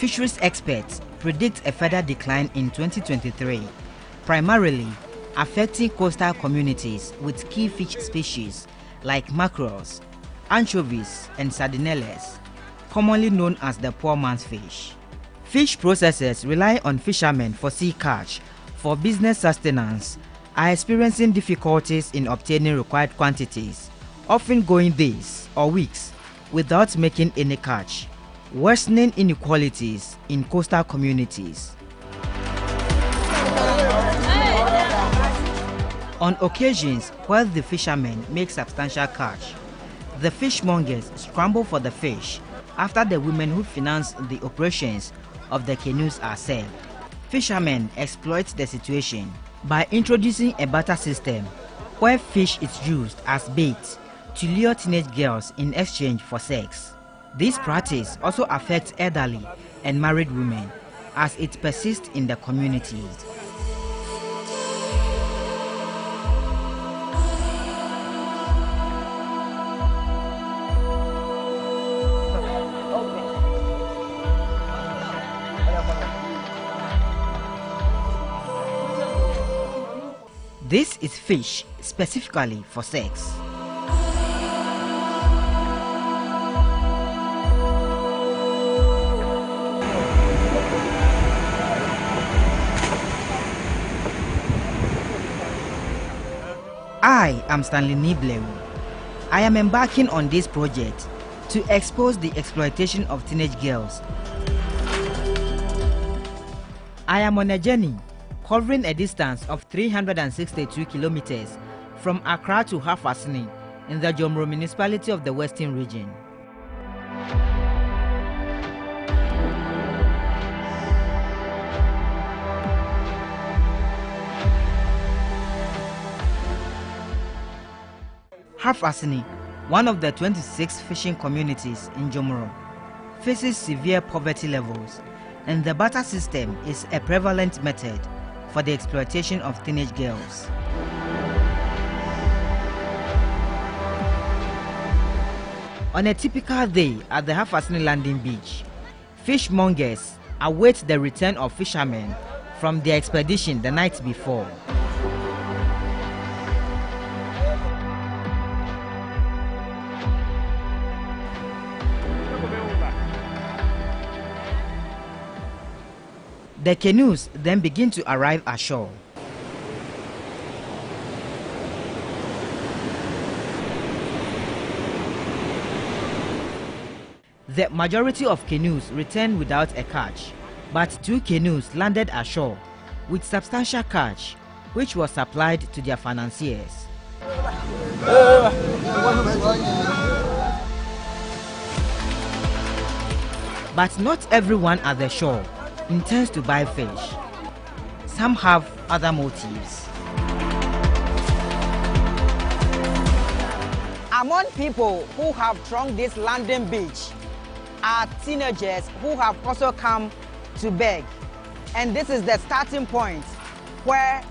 Fisheries experts predict a further decline in 2023, primarily affecting coastal communities with key fish species like mackerels, anchovies, and sardinelles, commonly known as the poor man's fish. Fish processors rely on fishermen for sea catch for business sustenance are experiencing difficulties in obtaining required quantities, often going days or weeks without making any catch, worsening inequalities in coastal communities. On occasions where the fishermen make substantial catch, the fishmongers scramble for the fish after the women who finance the operations of the canoes are served. Fishermen exploit the situation by introducing a barter system where fish is used as bait to lure teenage girls in exchange for sex. This practice also affects elderly and married women as it persists in the communities. This is fish specifically for sex. I am Stanley Niblewu. I am embarking on this project to expose the exploitation of teenage girls. I am on a journey covering a distance of 362 kilometers from Accra to Hafasini in the Jomro municipality of the Western region. Hafasini, one of the 26 fishing communities in Jomro, faces severe poverty levels, and the barter system is a prevalent method for the exploitation of teenage girls. On a typical day at the Hafasini landing beach, fishmongers await the return of fishermen from their expedition the night before. The canoes then begin to arrive ashore. The majority of canoes returned without a catch, but 2 canoes landed ashore with substantial catch, which was supplied to their financiers. But not everyone at the shore intends to buy fish. Some have other motives. Among people who have thronged this landing beach are teenagers who have also come to beg. And this is the starting point where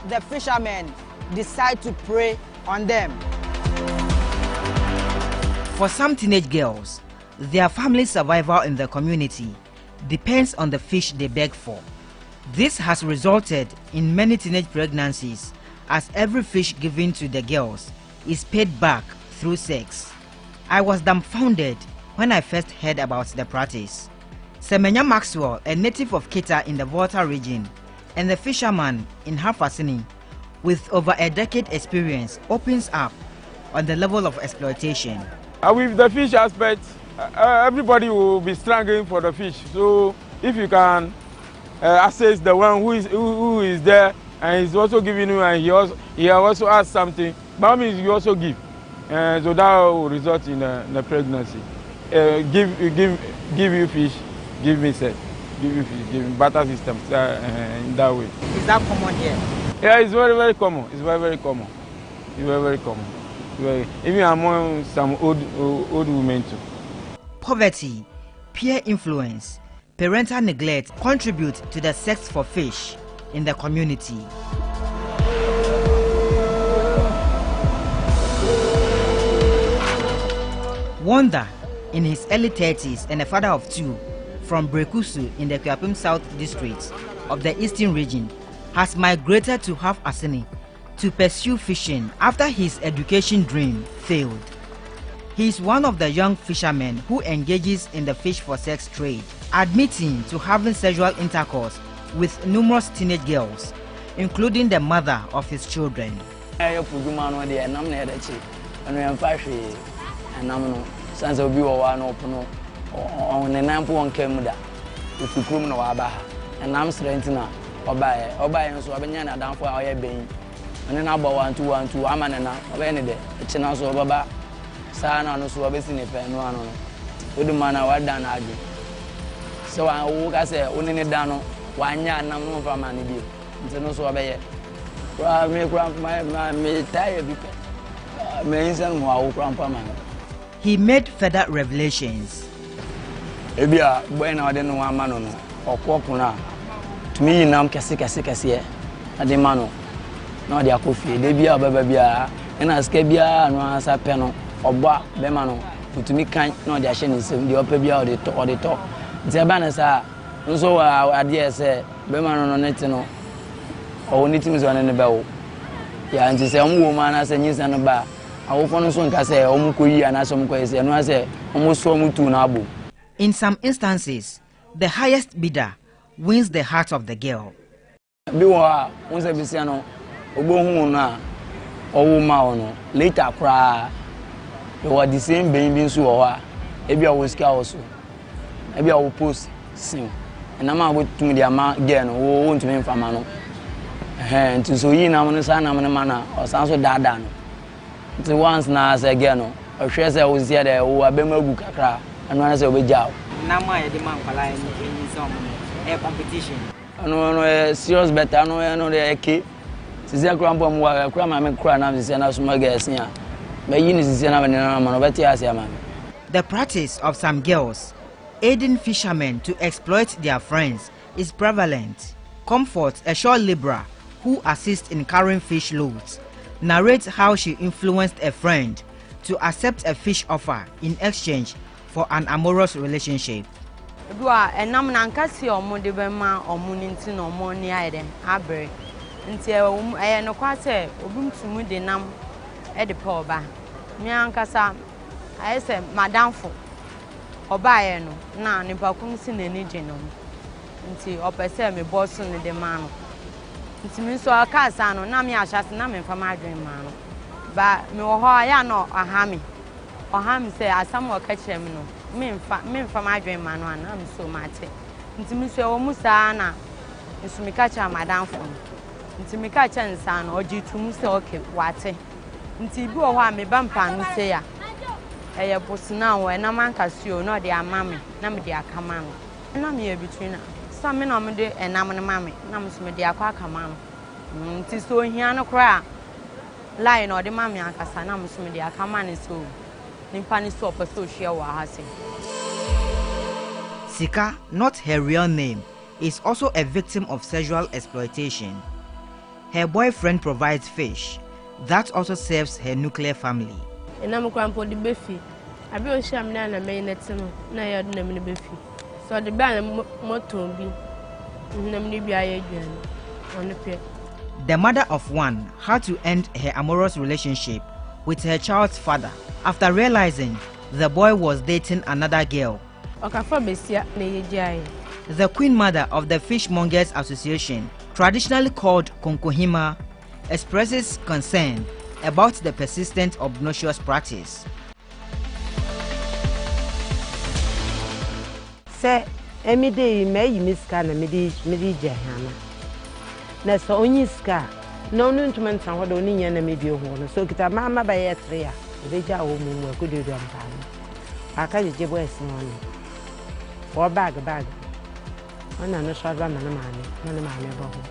the fishermen decide to prey on them. For some teenage girls, their family survival in the community depends on the fish they beg for. This has resulted in many teenage pregnancies, as every fish given to the girls is paid back through sex. I was dumbfounded when I first heard about the practice. Semenya Maxwell, a native of Kita in the Volta region, and the fisherman in Hafasini, with over a decade experience, opens up on the level of exploitation. With the fish aspect, everybody will be struggling for the fish. So if you can assess the one who is there and he's also giving you, and he also has something, by means you also give, so that will result in a pregnancy. Give you fish, give me sex, give you fish, give me barter systems in that way. Is that common here? Yeah, it's very, very common. It's very, very common. It's very, very common. Even among some old women too. Poverty, peer influence, parental neglect contribute to the sex for fish in the community. Wanda, in his early 30s and a father of 2, from Brekusu in the Kuapem South district of the Eastern region has migrated to Half Asini to pursue fishing after his education dream failed. He is one of the young fishermen who engages in the fish for sex trade, admitting to having sexual intercourse with numerous teenage girls, including the mother of his children. Sana no so obesi ne pe no ano no do mana wa dan adu so an wo ka se oni ne dan no wa nya nam no fa ma ne bi nti no so obeye kwa me kwa me tire bi me insan mo awu kwa pa man. He made further revelations. Ebia boy na ode no wa ma no no okoko na tumi yinam kese ade ma no na ode akofie de bia baba bia na ska bia no asa pe no oba be ma no utumi kan na ode ahye ne nsem de opa bia ode to nti ba na sa nso ade ese be ma no neti no o ni timi so ne be wo ya nti se omo wo ma na se nyisa no ba awofo no so nka se omo koyi ana so omo koyi se no ase omo so omo tu na abo. In some instances, the highest bidder wins the heart of the girl. Bi wa won se bi se no obohu na owo ma ono later kra you are the same being so wa ebi awo sika also ebi awo post sim na ma go tumi dia ma girl no wo ntumi mfama no nti so yi na mo sa na mo ma na o san so dada no nti once na say girl no o hwe say wo sia de wo abema gu kakra anu na say obeja na ma ye de man kwala ni some a competition no serious better no de eke sisi akura mpo mo akura ma me kura na sisi na so ma girls ya me yi ni sisi na me na ma no beti asia ma. The practice of some girls aiding fishermen to exploit their friends is prevalent. Comfort, a shore laborer who assists in carrying fish loads, narrates how she influenced a friend to accept a fish offer in exchange for an amorous relationship. Dua enam na nkasi omo de be ma omo nti no omo ni aide abre nti no kwase obumtumu de nam e de pa oba mi ankasa ayese madamfo oba ye no na nipa kum si na ni geno nti opese me boss ne de ma no nti mi so akasa no na mi ahase na me mfa ma adwen ma no ba mi wo ho ya no ohami se asam o ka kire mi no me mfa ma adwen ma no ana mi so mate nti mi so wo musa na nsu mi ka kire madamfo nti mi ka kire nsa no ojitu se oke wate nti bi wo ho a me ba mpa no se ya eye bosna wo na man kasio no de amame na me de akama no na me ebituna sa me na me de enam ne mame na me so me de akwa akama no nti so hia no kra line no de mame akasa na me so me de akama ne so nimpa ni so opeso hia wa ha se. Sika, not her real name, is also a victim of sexual exploitation. Her boyfriend provides fish that also serves her nuclear family. Enam kwampo di befi abi o hia me na me neti no na ya do na me befi so de ba na moto bi na me bi aye dwan on pe. The mother of one had to end her amorous relationship with her child's father after realizing the boy was dating another girl. Okafa besia na yeji. The queen mother of the Fishmongers Association, traditionally called Konkohima, expresses concern about the persistent obnoxious practice. Say, Emide may miska na midi jehana. Na so onyi ska, no nuntument and what only yana medio horn, so kita mama by a tria, the ja woman were good to them. I can't give west money. For bag. One and a short run and a man, none of my neighborhood.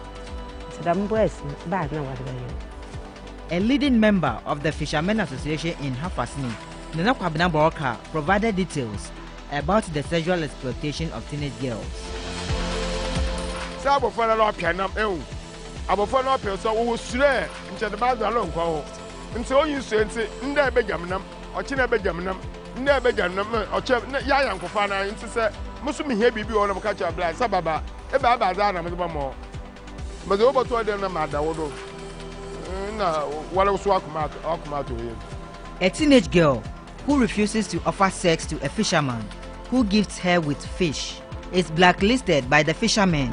So I'm west, bad now what about you. A leading member of the Fishermen Association in Hafasni, Nana Kwabena Boroka, provided details about the sexual exploitation of teenage girls. Sabo for a lot pianam abo for no person wo sure nche de ba alone kwa ho nti o yin so nti nda be jamnam o chi na be jamnam nda be jamnam o che ya yankofa na nti se musu mi here bibi ona muka cha blind sababa e ba ba za na me ba mo me de oboto dem na ma da wodo na wala so akuma to here. A teenage girl who refuses to offer sex to a fisherman who gifts her with fish is blacklisted by the fishermen.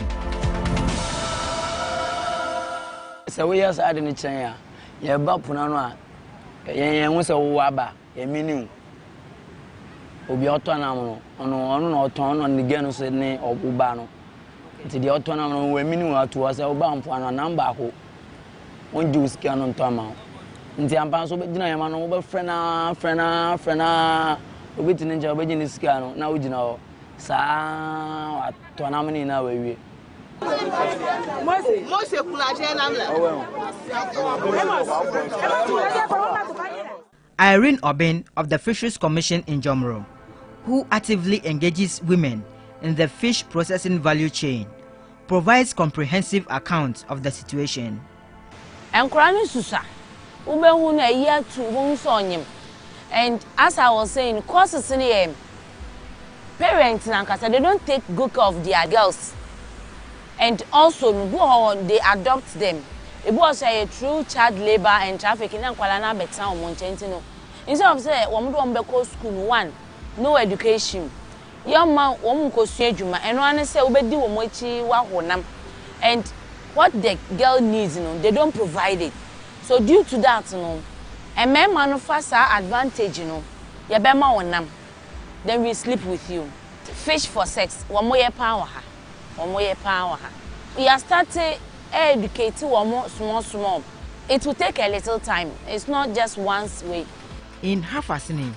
So we are sad in the chain. You about Punana. You want to waba, a minu. Obi autonomous on turn on the Genus name of Ubano. It's the autonomous women to us, Obam for a number who won't use canon Tama. In the Ampanso, but dinner, man, over frena, waiting in Jabin is Scano, now you know, sa tournament in our way. Irene Obin of the Fisheries Commission in Jomro, who actively engages women in the fish processing value chain, provides comprehensive accounts of the situation. And as I was saying, courses in the parents they don't take good care of their girls. And also, they adopt them. It was a true child labor and trafficking. Instead of saying, "Woman go school one, no education." Young man, woman go juma, and one say, "Obedi womochi wa honam." And what the girl needs, they don't provide it. So due to that, a man manufacture advantage, you bema honam. Then we sleep with you. Fish for sex. One more power. We are starting educating one more small. It will take a little time. It's not just once way. In Hafasini,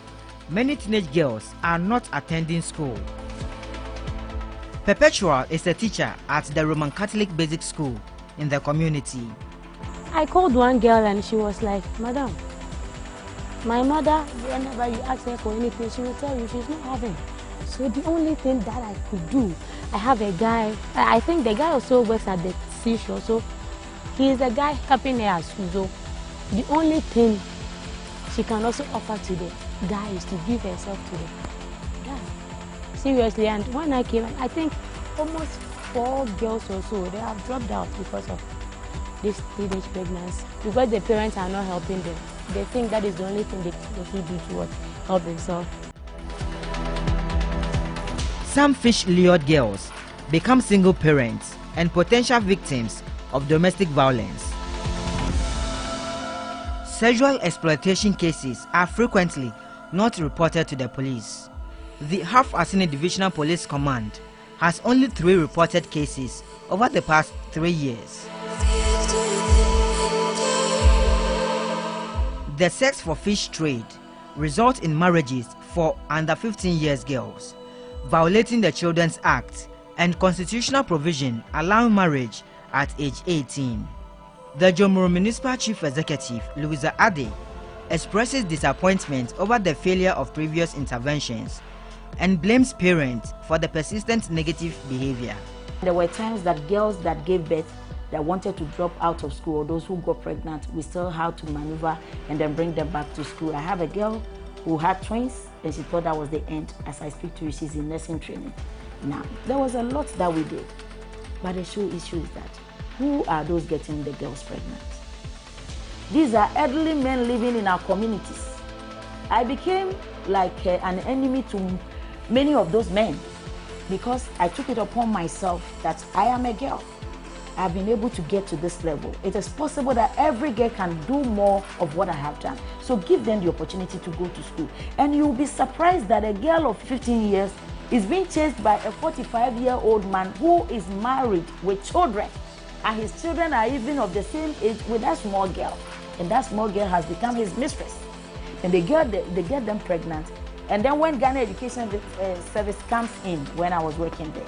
many teenage girls are not attending school. Perpetual is a teacher at the Roman Catholic Basic School in the community. I called one girl and she was like, "Madam, my mother, whenever you ask her for anything, she will tell you she's not having. So the only thing that I could do, I have a guy, I think the guy also works at the seashore, so he is a guy helping her as so the only thing she can also offer to the guy is to give herself to the guy." Seriously, and when I came, I think almost 4 girls or so, they have dropped out because of this teenage pregnancy, because the parents are not helping them. They think that is the only thing they should do to help themselves. Some fish-lured girls become single parents and potential victims of domestic violence. Sexual exploitation cases are frequently not reported to the police. The Half-Assini Divisional Police Command has only 3 reported cases over the past 3 years. The sex for fish trade results in marriages for under 15 years girls, violating the Children's Act and constitutional provision allowing marriage at age 18. The Jomoro Municipal Chief Executive, Louisa Ade, expresses disappointment over the failure of previous interventions and blames parents for the persistent negative behavior. There were times that girls that gave birth that wanted to drop out of school, or those who got pregnant, we still had to maneuver and then bring them back to school. I have a girl who had twins and she thought that was the end. As I speak to you, she's in nursing training. Now, there was a lot that we did, but the issue is that who are those getting the girls pregnant? These are elderly men living in our communities. I became like an enemy to many of those men because I took it upon myself that I am a girl. I've been able to get to this level. It is possible that every girl can do more of what I have done. So give them the opportunity to go to school. And you'll be surprised that a girl of 15 years is being chased by a 45-year-old man who is married with children. And his children are even of the same age with that small girl. And that small girl has become his mistress. And they get them pregnant. And then when Ghana Education Service comes in, when I was working there,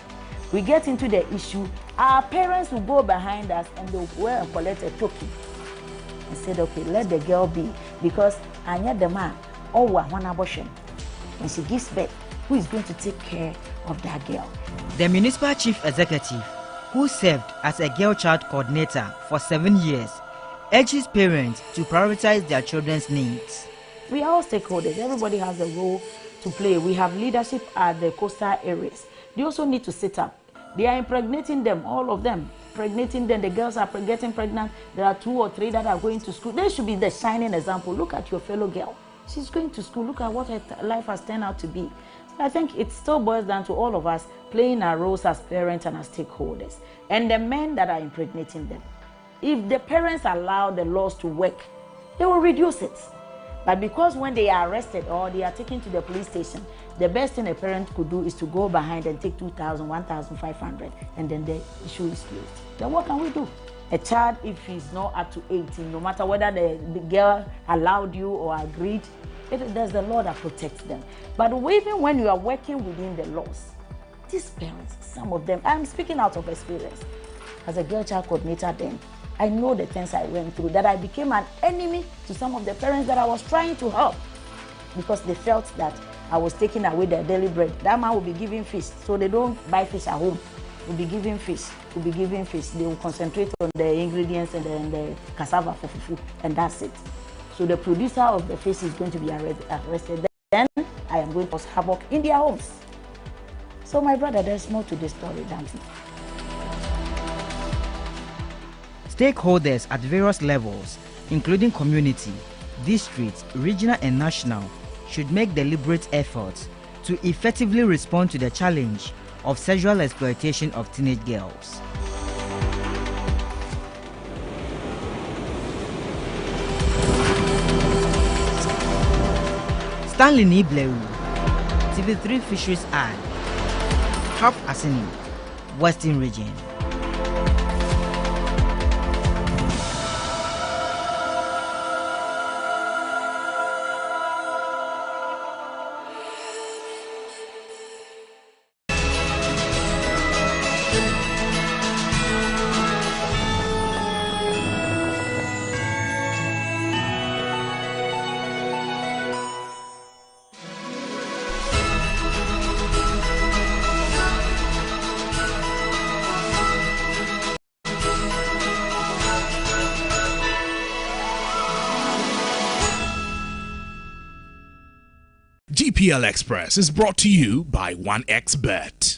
we get into the issue. Our parents will go behind us and they'll go and collect a token and said, okay, let the girl be, because I need the man or one abortion. And she gives birth, who is going to take care of that girl? The municipal chief executive, who served as a girl child coordinator for 7 years, urges parents to prioritize their children's needs. We are all stakeholders. Everybody has a role to play. We have leadership at the coastal areas. They also need to sit up. They are impregnating them, all of them, impregnating them. The girls are getting pregnant. There are 2 or 3 that are going to school. They should be the shining example. Look at your fellow girl. She's going to school. Look at what her life has turned out to be. So I think it still boils down to all of us playing our roles as parents and as stakeholders. And the men that are impregnating them. If the parents allow the laws to work, they will reduce it. But because when they are arrested or they are taken to the police station, the best thing a parent could do is to go behind and take 2,000, 1,500, and then the issue is closed. Then what can we do? A child, if he's not up to 18, no matter whether the girl allowed you or agreed, there's the law that protects them. But even when you are working within the laws, these parents, some of them, I'm speaking out of experience. As a girl child coordinator then, I know the things I went through, that I became an enemy to some of the parents that I was trying to help because they felt that I was taking away their daily bread. That man will be giving fish, so they don't buy fish at home. We'll be giving fish, we'll be giving fish. They will concentrate on the ingredients and the cassava for fufu, and that's it. So the producer of the fish is going to be arrested. Then I am going to cause havoc in their homes. So my brother, there's more to this story than me. Stakeholders at various levels, including community, district, regional and national, should make deliberate efforts to effectively respond to the challenge of sexual exploitation of teenage girls. Stanley Nibleu, TV3 Fisheries Eye, Half Asini, Western Region. GPL Express is brought to you by 1xBet.